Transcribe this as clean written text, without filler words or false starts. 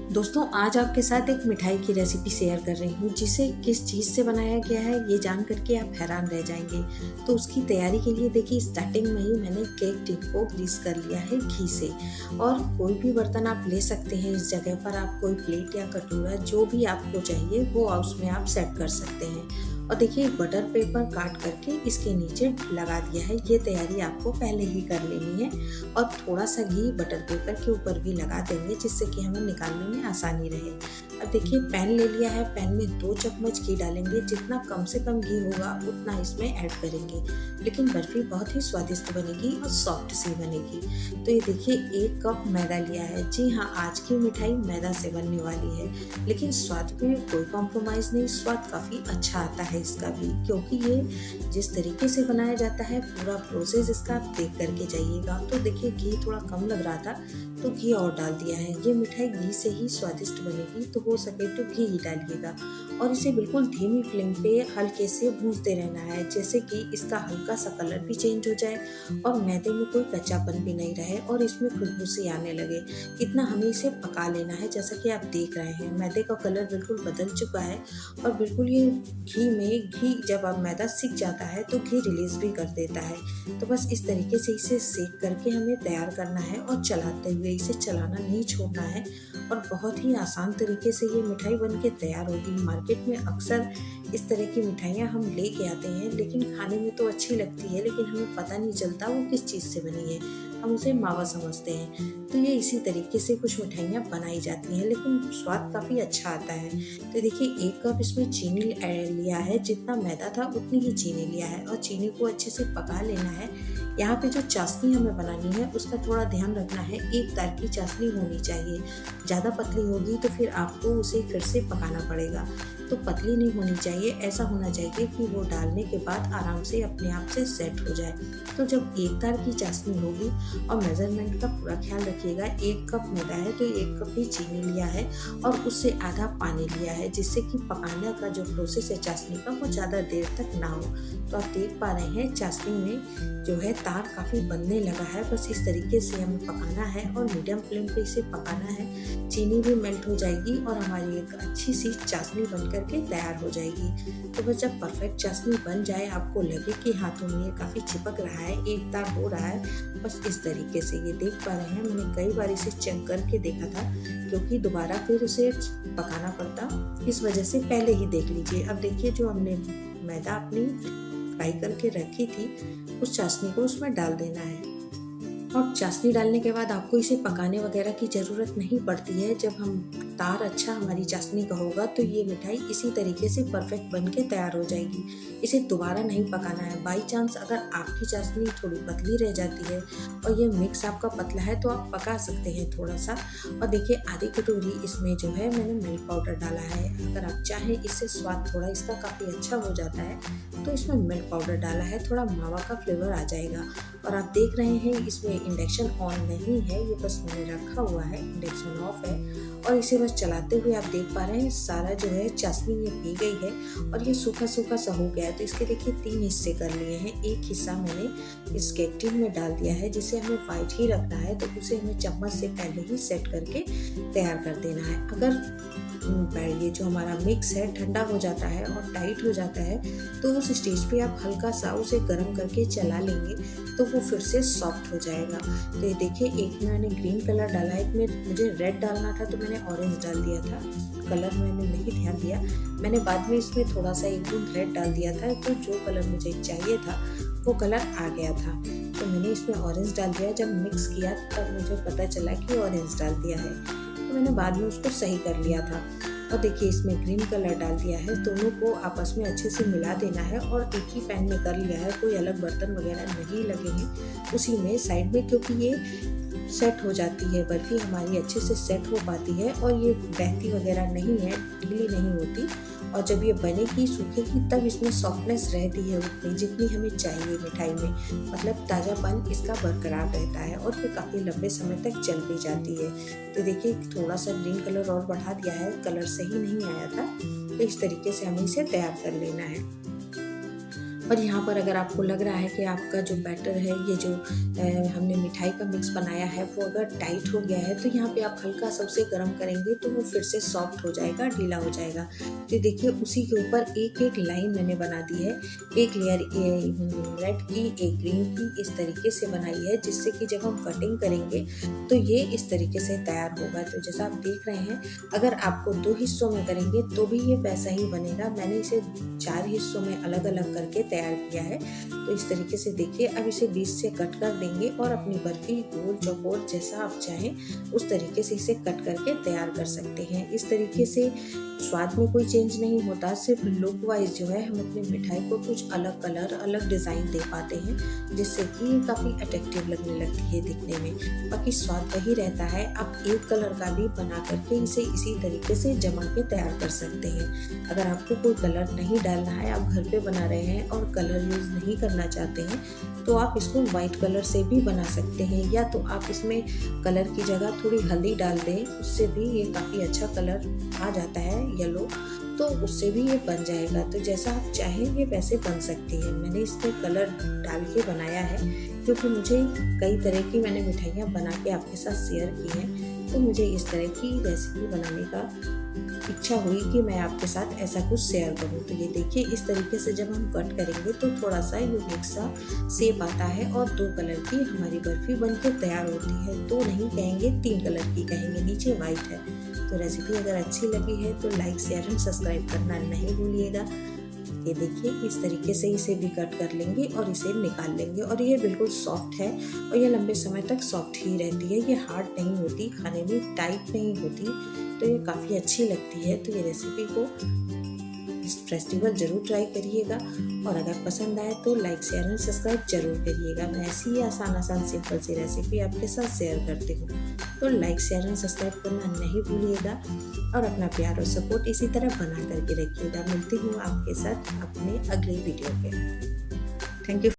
दोस्तों, आज आपके साथ एक मिठाई की रेसिपी शेयर कर रही हूँ जिसे किस चीज़ से बनाया गया है ये जान करके आप हैरान रह जाएंगे। तो उसकी तैयारी के लिए देखिए, स्टार्टिंग में ही मैंने केक टिन को ग्रीस कर लिया है घी से। और कोई भी बर्तन आप ले सकते हैं, इस जगह पर आप कोई प्लेट या कटोरा जो भी आपको चाहिए वो उसमें आप सेट कर सकते हैं। और देखिए, बटर पेपर काट करके इसके नीचे लगा दिया है। ये तैयारी आपको पहले ही कर लेनी है। और थोड़ा सा घी बटर पेपर के ऊपर भी लगा देंगे जिससे कि हमें निकालने में आसानी रहे। अब देखिए, पैन ले लिया है। पैन में 2 चम्मच घी डालेंगे। जितना कम से कम घी होगा उतना इसमें ऐड करेंगे। लेकिन बर्फी बहुत ही स्वादिष्ट बनेगी और सॉफ्ट सी बनेगी। तो ये देखिए, 1 कप मैदा लिया है। जी हाँ, आज की मिठाई मैदा से बनने वाली है, लेकिन स्वाद में कोई कॉम्प्रोमाइज़ नहीं। स्वाद काफ़ी अच्छा आता है इसका भी, क्योंकि ये जिस तरीके से बनाया जाता है पूरा प्रोसेस इसका आप देख करके जाइएगा। तो देखिए, घी थोड़ा कम लग रहा था तो घी और डाल दिया है। ये मिठाई घी से ही स्वादिष्ट बनेगी, तो हो सके तो घी ही डालिएगा। और इसे बिल्कुल धीमी फ्लेम पे हल्के से भूनते रहना है, जैसे कि इसका हल्का सा कलर भी चेंज हो जाए और मैदे में कोई कच्चापन भी नहीं रहे और इसमें खुशबू सी आने लगे। इतना हमें इसे पका लेना है। जैसा कि आप देख रहे हैं, मैदे का कलर बिल्कुल बदल चुका है और बिल्कुल ये घी जब अब मैदा सीख जाता है तो घी रिलीज भी कर देता है। तो बस इस तरीके से इसे सेक करके हमें तैयार करना है और चलाते हुए इसे चलाना नहीं छोड़ना है। और बहुत ही आसान तरीके से ये मिठाई बन के तैयार होगी। मार्केट में अक्सर इस तरह की मिठाइयाँ हम लेके आते हैं, लेकिन खाने में तो अच्छी लगती है, लेकिन हमें पता नहीं चलता वो किस चीज़ से बनी है। हम उसे मावा समझते हैं। तो ये इसी तरीके से कुछ मिठाइयाँ बनाई जाती हैं, लेकिन स्वाद काफ़ी अच्छा आता है। तो देखिए, 1 कप इसमें चीनी लिया है। जितना मैदा था उतनी ही चीनी लिया है और चीनी को अच्छे से पका लेना है। यहाँ पे जो चाशनी हमें बनानी है उसका थोड़ा ध्यान रखना है। एक तार की चाशनी होनी चाहिए। ज़्यादा पतली होगी तो फिर आपको उसे फिर से पकाना पड़ेगा। तो पतली नहीं होनी चाहिए, ऐसा होना चाहिए कि वो डालने के बाद आराम से अपने आप से सेट हो जाए। तो जब 1 तार की चाशनी होगी, और मेजरमेंट का पूरा ख्याल रखिएगा, 1 कप मैदा है तो 1 कप ही चीनी लिया है और उससे आधा पानी लिया है, जिससे कि पकाने का जो प्रोसेस है चाशनी का वो ज़्यादा देर तक ना हो। तो आप देख पा रहे हैं, चाशनी में जो है तार काफ़ी बनने लगा है। बस इस तरीके से हमें पकाना है और मीडियम फ्लेम पे इसे पकाना है। चीनी भी मेल्ट हो जाएगी और हमारी एक अच्छी सी चाशनी बन करके तैयार हो जाएगी। तो बस जब परफेक्ट चाशनी बन जाए, आपको लगे कि हाथों में ये काफ़ी चिपक रहा है, एक तार हो रहा है, बस इस तरीके से ये देख पा रहे हैं। मैंने कई बार इसे चेक करके देखा था, क्योंकि दोबारा फिर उसे पकाना पड़ता, इस वजह से पहले ही देख लीजिए। अब देखिए, जो हमने मैदा अपनी फ्राई करके रखी थी उस चाशनी को उसमें डाल देना है। और चाशनी डालने के बाद आपको इसे पकाने वगैरह की ज़रूरत नहीं पड़ती है। जब हम तार अच्छा हमारी चाशनी का होगा तो ये मिठाई इसी तरीके से परफेक्ट बन के तैयार हो जाएगी। इसे दोबारा नहीं पकाना है। बाई चांस अगर आपकी चाशनी थोड़ी पतली रह जाती है और ये मिक्स आपका पतला है तो आप पका सकते हैं थोड़ा सा। और देखिए, आधी कटोरी इसमें जो है मैंने मिल्क पाउडर डाला है। अगर आप चाहें इससे स्वाद थोड़ा इसका काफ़ी अच्छा हो जाता है तो इसमें मिल्क पाउडर डाला है, थोड़ा मावा का फ्लेवर आ जाएगा। और आप देख रहे हैं, इसमें इंडक्शन ऑन नहीं है, ये बस मैंने रखा हुआ है, इंडक्शन ऑफ है। और इसे बस चलाते हुए आप देख पा रहे हैं सारा जो है चाशनी ये पी गई है और ये सूखा सूखा सा हो गया है। तो इसके देखिए 3 हिस्से कर लिए हैं। एक हिस्सा मैंने इस केक टिन में डाल दिया है, जिसे हमें वाइट ही रखना है, तो उसे हमें चम्मच से पहले ही सेट करके तैयार कर देना है। अगर ये जो हमारा मिक्स है ठंडा हो जाता है और टाइट हो जाता है तो उस स्टेज पे आप हल्का सा उसे गर्म करके चला लेंगे तो वो फिर से सॉफ्ट हो जाएगा। तो ये देखिए, एक में मैंने ग्रीन कलर डाला है, एक में मुझे रेड डालना था तो मैंने ऑरेंज डाल दिया था। कलर मैंने नहीं ध्यान दिया, मैंने बाद में इसमें थोड़ा सा एक बूंद रेड डाल दिया था, तो जो कलर मुझे चाहिए था वो कलर आ गया था। तो मैंने इसमें ऑरेंज डाल दिया। जब मिक्स किया तब मुझे पता चला कि ऑरेंज डाल दिया है, तो मैंने बाद में उसको सही कर लिया था। और देखिए, इसमें ग्रीन कलर डाल दिया है। दोनों को आपस में अच्छे से मिला देना है और एक ही पैन में कर लिया है। कोई अलग बर्तन वगैरह नहीं लगे हैं उसी में साइड में, क्योंकि ये सेट हो जाती है, बर्फी हमारी अच्छे से सेट हो पाती है और ये बहती वगैरह नहीं है, ढीली नहीं होती। और जब ये बनेगी सूखेगी तब इसमें सॉफ्टनेस रहती है उतनी जितनी हमें चाहिए मिठाई में, मतलब ताज़ापन इसका बरकरार रहता है और फिर काफ़ी लंबे समय तक चल भी जाती है। तो देखिए, थोड़ा सा ग्रीन कलर और बढ़ा दिया है, कलर सही नहीं आया था। तो इस तरीके से हमें इसे तैयार कर लेना है। और यहाँ पर अगर आपको लग रहा है कि आपका जो बैटर है, ये जो हमने मिठाई का मिक्स बनाया है, वो अगर टाइट हो गया है, तो यहाँ पे आप हल्का सा उसे गर्म करेंगे तो वो फिर से सॉफ्ट हो जाएगा, ढीला हो जाएगा। तो देखिए उसी के ऊपर एक एक लाइन मैंने बना दी है, एक लेयर रेड की, एक ग्रीन की, इस तरीके से बनाई है, जिससे कि जब हम कटिंग करेंगे तो ये इस तरीके से तैयार होगा। तो जैसा आप देख रहे हैं, अगर आपको 2 हिस्सों में करेंगे तो भी ये वैसा ही बनेगा। मैंने इसे 4 हिस्सों में अलग अलग करके तैयार किया है। तो इस तरीके से देखिए, अब इसे बीच से कट कर देंगे और अपनी बर्फी गोल चौकोर जैसा आप चाहें उस तरीके से इसे कट करके तैयार कर सकते हैं। इस तरीके से स्वाद में कोई चेंज नहीं होता, सिर्फ लुक वाइज जो है हम अपनी मिठाई को कुछ अलग कलर, अलग डिज़ाइन दे पाते हैं, जिससे कि काफ़ी अट्रैक्टिव लगने लगती है दिखने में। बाकी स्वाद वही रहता है। आप एक कलर का भी बना करके इसे इसी तरीके से जमा के तैयार कर सकते हैं। अगर आपको कोई कलर नहीं डालना है, आप घर पे बना रहे हैं और कलर यूज़ नहीं करना चाहते हैं, तो आप इसको वाइट कलर से भी बना सकते हैं, या तो आप इसमें कलर की जगह थोड़ी हल्दी डाल दें, उससे भी ये काफ़ी अच्छा कलर आ जाता है येलो, तो उससे भी ये बन जाएगा। तो जैसा आप चाहें ये वैसे बन सकती है। मैंने इसमें कलर डाल के बनाया है क्योंकि मुझे कई तरह की मैंने मिठाइयाँ बना के आपके साथ शेयर की हैं, तो मुझे इस तरह की रेसिपी बनाने का इच्छा हुई कि मैं आपके साथ ऐसा कुछ शेयर करूं। तो ये देखिए, इस तरीके से जब हम कट करेंगे तो थोड़ा सा यूनिक सा शेप आता है और 2 कलर की हमारी बर्फी बनकर तैयार होती है। 2 नहीं कहेंगे, 3 कलर की कहेंगे, नीचे वाइट है। तो रेसिपी अगर अच्छी लगी है तो लाइक, शेयर एंड सब्सक्राइब करना नहीं भूलिएगा। ये देखिए, इस तरीके से इसे भी कट कर लेंगे और इसे निकाल लेंगे, और ये बिल्कुल सॉफ्ट है और ये लंबे समय तक सॉफ्ट ही रहती है। ये हार्ड नहीं होती, खाने में टाइट नहीं होती, तो ये काफ़ी अच्छी लगती है। तो ये रेसिपी को इस फेस्टिवल ज़रूर ट्राई करिएगा, और अगर पसंद आए तो लाइक, शेयर एंड सब्सक्राइब जरूर करिएगा। मैं ऐसी ही आसान सिंपल सी रेसिपी आपके साथ शेयर करती हूँ, तो लाइक, शेयर एंड सब्सक्राइब करना नहीं भूलिएगा, और अपना प्यार और सपोर्ट इसी तरह बना करके रखिएगा। मिलती हूँ आपके साथ अपने अगले वीडियो पे। Thank you.